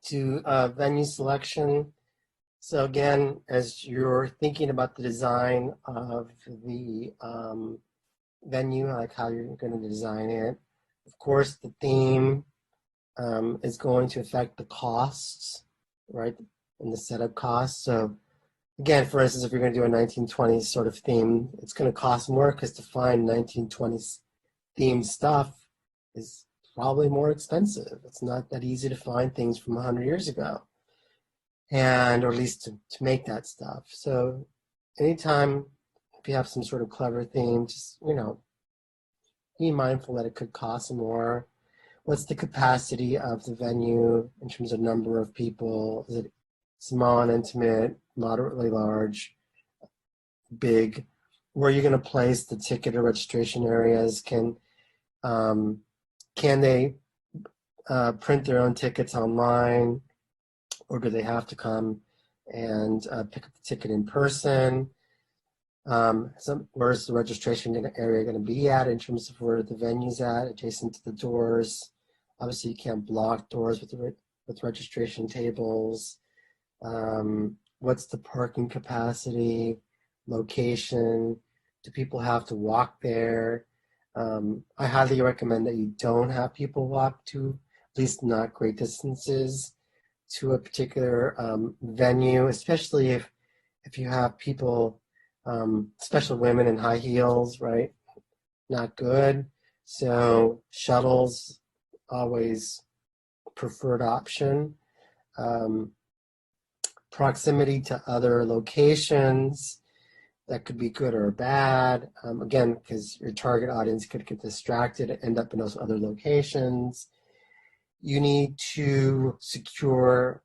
to venue selection. So again, as you're thinking about the design of the venue, like how you're going to design it, of course, the theme is going to affect the costs, right, and the setup costs. So again, for instance, if you're going to do a 1920s sort of theme, it's going to cost more because to find 1920s themed stuff is probably more expensive. It's not that easy to find things from 100 years ago, and or at least to make that stuff. So anytime if you have some sort of clever theme, just, be mindful that it could cost more. What's the capacity of the venue in terms of number of people? Is it small and intimate, moderately large, big? Where are you going to place the ticket or registration areas? Can they print their own tickets online, or do they have to come and pick up the ticket in person? Where's the registration area going to be at in terms of where the venue's at, adjacent to the doors? Obviously, you can't block doors with registration tables. What's the parking capacity, location? Do people have to walk there? I highly recommend that you don't have people walk to, at least not great distances, to a particular venue, especially if you have people, especially women in high heels, right? Not good. So shuttles, always preferred option. Proximity to other locations, that could be good or bad. Again, because your target audience could get distracted and end up in those other locations. You need to secure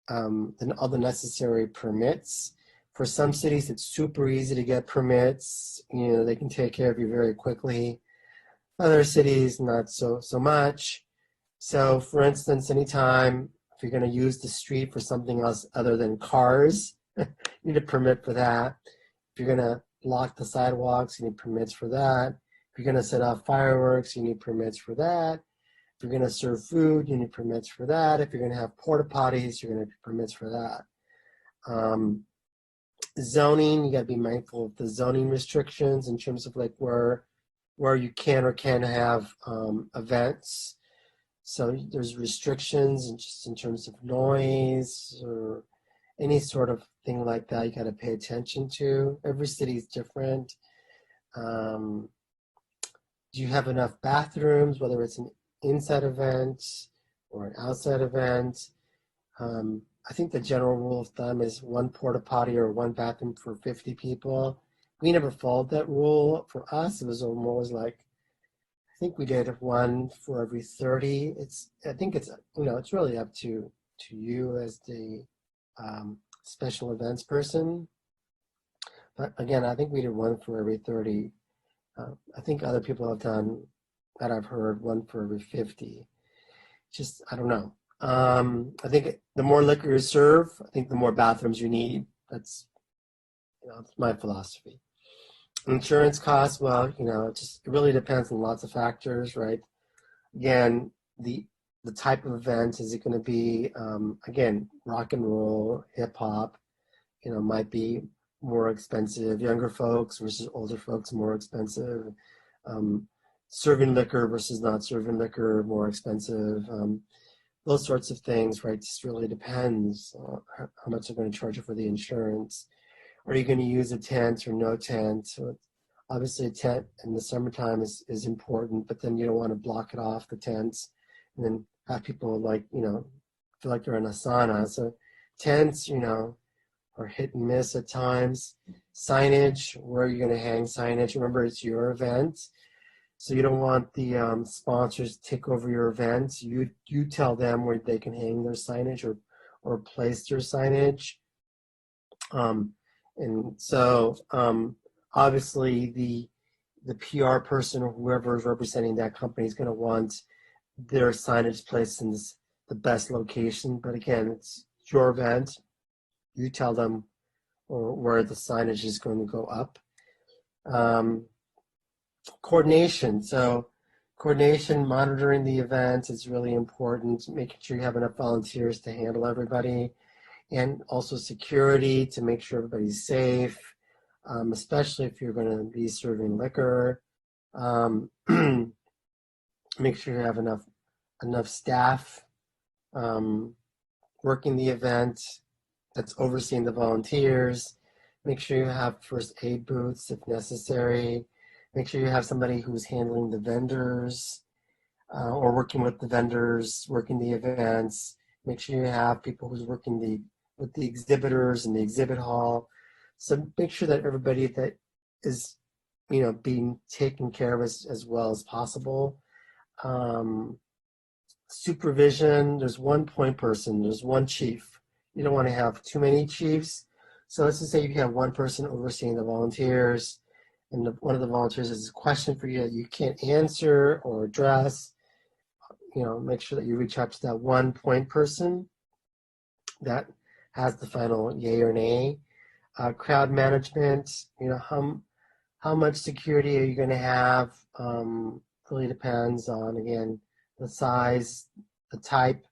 all the necessary permits. For some cities, it's super easy to get permits. They can take care of you very quickly. Other cities, not so much. So, for instance, anytime if you're going to use the street for something else other than cars, you need a permit for that. If you're going to block the sidewalks, you need permits for that. If you're going to set off fireworks, you need permits for that. If you're going to serve food, you need permits for that. If you're going to have porta potties, you're going to need permits for that. Zoning, you got to be mindful of the zoning restrictions in terms of like where you can or can't have events. So there's restrictions just in terms of noise or any sort of thing like that you got to pay attention to. Every city is different. Do you have enough bathrooms, whether it's an inside event or an outside event? I think the general rule of thumb is one porta potty or one bathroom for 50 people. We never followed that rule. For us, it was almost like, I think we did one for every 30. I think it's really up to you as the special events person. But again, I think we did one for every 30. I think other people have done, that I've heard, one for every 50. Just, I don't know. I think the more liquor you serve, I think the more bathrooms you need. That's my philosophy. Insurance costs, well, it really depends on lots of factors, right? Again, the type of event, is it going to be, again, rock and roll, hip hop, might be more expensive. Younger folks versus older folks, more expensive. Serving liquor versus not serving liquor, more expensive. Those sorts of things, right? Just really depends on how much they're going to charge you for the insurance. Are you going to use a tent or no tent? So obviously a tent in the summertime is important, but then you don't want to block it off, the tents, and then have people feel like they're in a sauna. So tents, are hit and miss at times. Signage, where are you going to hang signage? Remember, it's your event. So you don't want the sponsors to take over your events. You tell them where they can hang their signage or place their signage. And so obviously the PR person or whoever is representing that company is going to want their signage placed in the best location. But again, it's your event. You tell them where the signage is going to go up. Coordination. So Coordination, monitoring the events is really important, making sure you have enough volunteers to handle everybody, and also security to make sure everybody's safe, especially if you're going to be serving liquor. Make sure you have enough staff working the event that's overseeing the volunteers. Make sure you have first aid booths if necessary. Make sure you have somebody who's handling the vendors or working with the vendors, working the events. Make sure you have people who's working with the exhibitors in the exhibit hall. So make sure that everybody that is, being taken care of as well as possible. Supervision, there's one point person, there's one chief. You don't want to have too many chiefs. So let's just say you have one person overseeing the volunteers, and one of the volunteers has a question for you that you can't answer or address. Make sure that you reach out to that one point person that has the final yay or nay. Crowd management, how much security are you going to have? Really depends on, again, the size, the type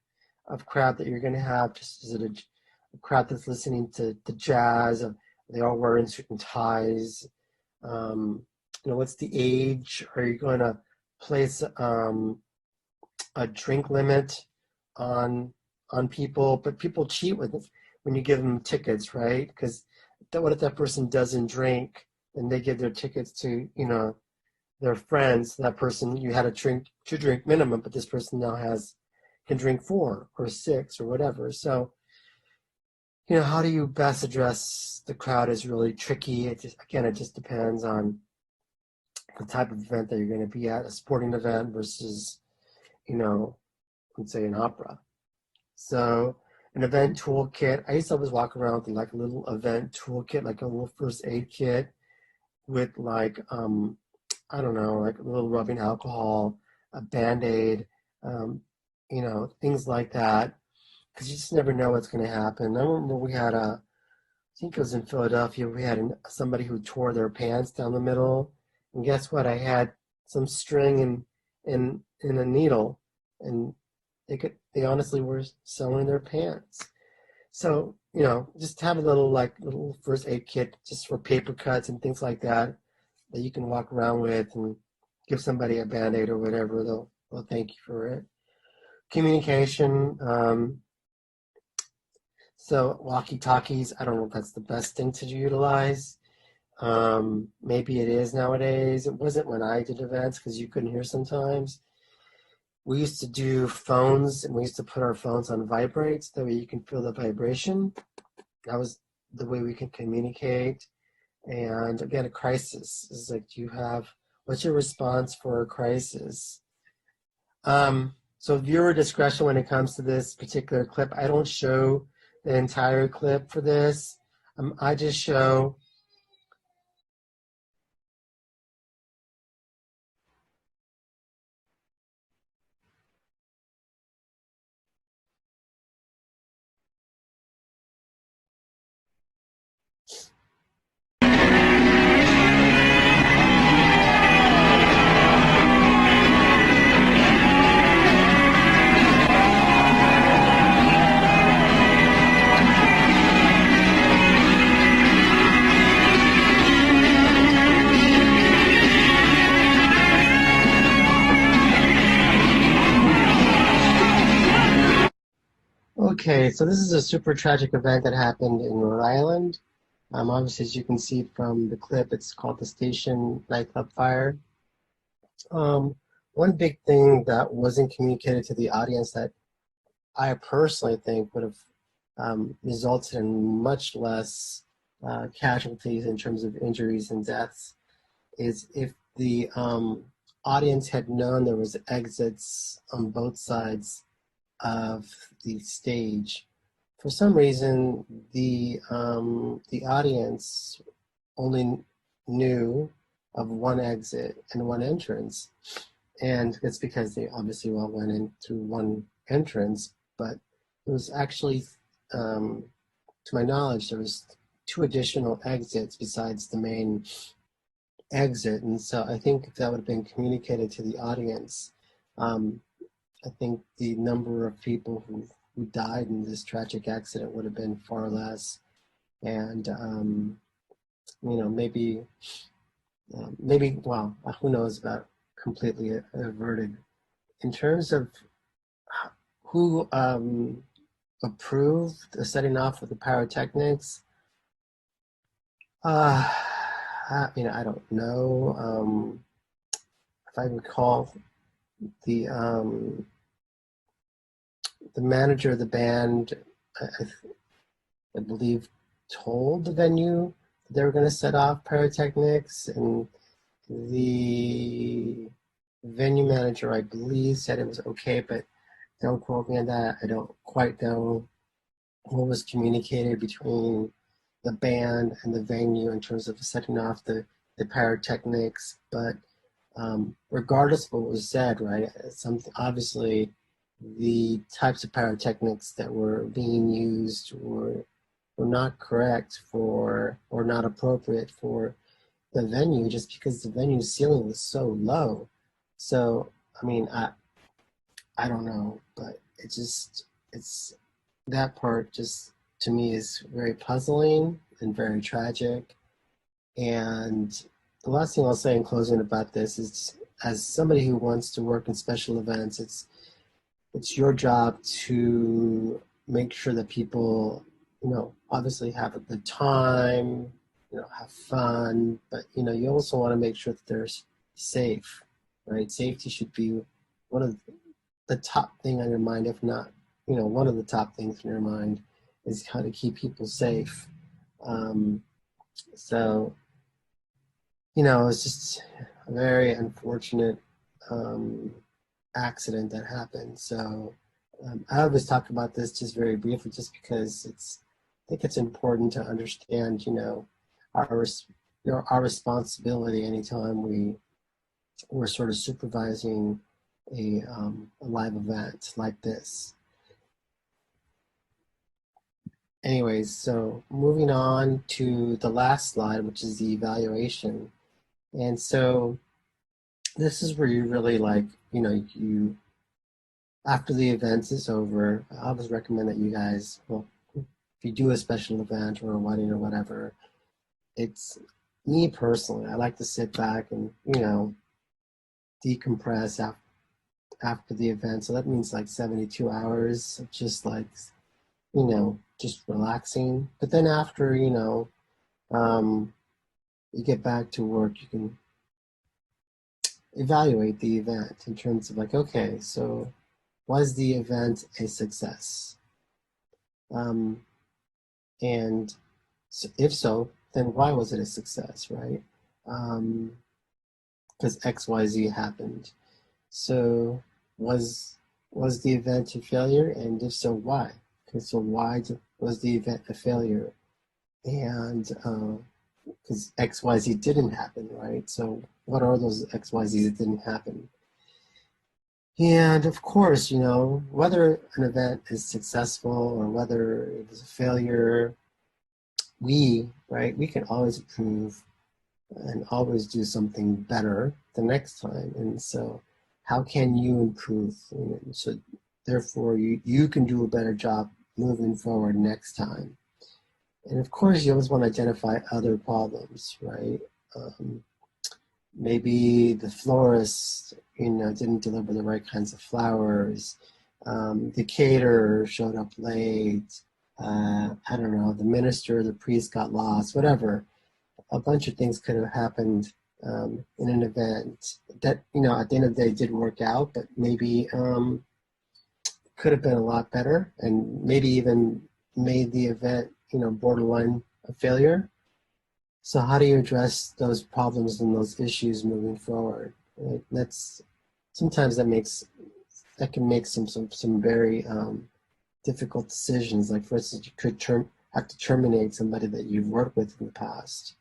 of crowd that you're going to have. Just is it a crowd that's listening to jazz? Are they all wearing suit and ties? What's the age? Are you going to place a drink limit on people? But people cheat with it when you give them tickets, right? Because what if that person doesn't drink and they give their tickets to their friends? That person, you had a two drink minimum, but this person now can drink 4 or 6 or whatever. So how do you best address the crowd is really tricky. It just depends on the type of event that you're going to be at, a sporting event versus let's say an opera. So an event toolkit, I used to always walk around with like a little event toolkit, like a little first aid kit with like I don't know, like a little rubbing alcohol, a Band-Aid, things like that, because you just never know what's going to happen. I remember we had I think it was in Philadelphia, we had somebody who tore their pants down the middle, and guess what? I had some string and a needle, and they honestly were sewing their pants. So, just have a little first aid kit just for paper cuts and things like that you can walk around with and give somebody a Band-Aid or whatever. They'll thank you for it. Communication. So walkie-talkies, I don't know if that's the best thing to utilize. Maybe it is nowadays. It wasn't when I did events because you couldn't hear sometimes. We used to do phones, and we used to put our phones on vibrates. That way you can feel the vibration. That was the way we can communicate. And again, a crisis is like, what's your response for a crisis? So viewer discretion when it comes to this particular clip. I don't show the entire clip for this. I just show Okay, so this is a super tragic event that happened in Rhode Island. Obviously, as you can see from the clip, it's called the Station Nightclub Fire. One big thing that wasn't communicated to the audience that I personally think would have resulted in much less casualties in terms of injuries and deaths is if the audience had known there was exits on both sides of the stage. For some reason, the audience only knew of one exit and one entrance, and it's because they obviously all went in through one entrance. But it was actually, to my knowledge, there was 2 additional exits besides the main exit. And so I think if that would have been communicated to the audience, um, I think the number of people who died in this tragic accident would have been far less. And, maybe, well, who knows about completely averted. In terms of who approved the setting off of the pyrotechnics, I don't know. If I recall, the the manager of the band, I believe, told the venue that they were going to set off pyrotechnics, and the venue manager, I believe, said it was okay, but don't quote me on that. I don't quite know what was communicated between the band and the venue in terms of setting off the pyrotechnics, but regardless of what was said, right? Obviously, the types of pyrotechnics that were being used were not correct for or not appropriate for the venue, just because the venue ceiling was so low. So, I mean, I don't know, but it's that part just to me is very puzzling and very tragic. And the last thing I'll say in closing about this is, as somebody who wants to work in special events, it's your job to make sure that people, obviously have a good time, have fun, but you also want to make sure that they're safe, right? Safety should be one of the top thing on your mind, if not, one of the top things in your mind is how to keep people safe. So, it's just a very unfortunate accident that happened. So I always talk about this just very briefly, just because I think it's important to understand, our our responsibility anytime we're sort of supervising a live event like this. Anyways, so moving on to the last slide, which is the evaluation. And so this is where you really you after the event is over, I always recommend that you guys, well, if you do a special event or a wedding or whatever, it's me personally, I like to sit back and, decompress after the event. So that means like 72 hours of just just relaxing. But then after, you get back to work, you can evaluate the event in terms of okay, so was the event a success? And if so, then why was it a success, right? Because XYZ happened. So was the event a failure? And if so, why? Okay, so why was the event a failure? And because XYZ didn't happen, right? So what are those XYZ that didn't happen? And of course, whether an event is successful or whether it was a failure, we can always improve and always do something better the next time. And so how can you improve? And so therefore you can do a better job moving forward next time. And of course, you always want to identify other problems, right? Maybe the florist, didn't deliver the right kinds of flowers. The caterer showed up late. I don't know, the minister, the priest got lost, whatever. A bunch of things could have happened in an event that, at the end of the day did work out, but maybe could have been a lot better and maybe even made the event, borderline a failure. So how do you address those problems and those issues moving forward? Right? Sometimes that can make some very difficult decisions. Like for instance, you could have to terminate somebody that you've worked with in the past.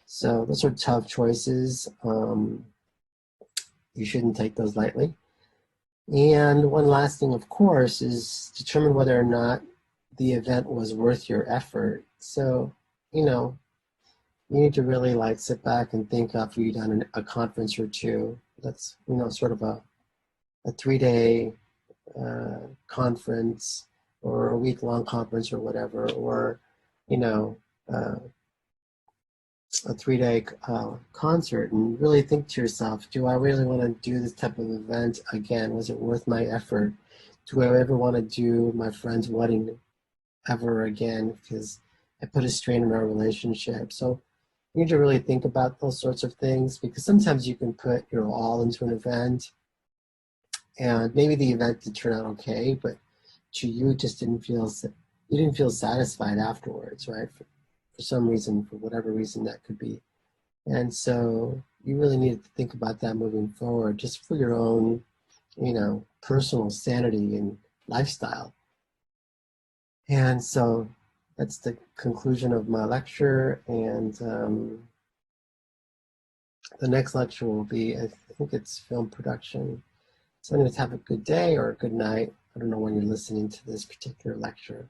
So those are tough choices. You shouldn't take those lightly. And one last thing, of course, is determine whether or not the event was worth your effort. So, you need to really like sit back and think after you've done a conference or two. That's, you know, sort of a 3 day conference or a week-long conference or whatever, or, you know, uh, a 3 day concert, and really think to yourself, do I really want to do this type of event again? Was it worth my effort? Do I ever want to do my friend's wedding ever again? Because I put a strain on our relationship. So you need to really think about those sorts of things, because sometimes you can put your all into an event and maybe the event did turn out okay, but to you it just you didn't feel satisfied afterwards, right? For some reason, for whatever reason that could be. And so you really need to think about that moving forward, just for your own, you know, personal sanity and lifestyle. And so that's the conclusion of my lecture. And the next lecture will be, I think it's film production. So anyways, have a good day or a good night. I don't know when you're listening to this particular lecture.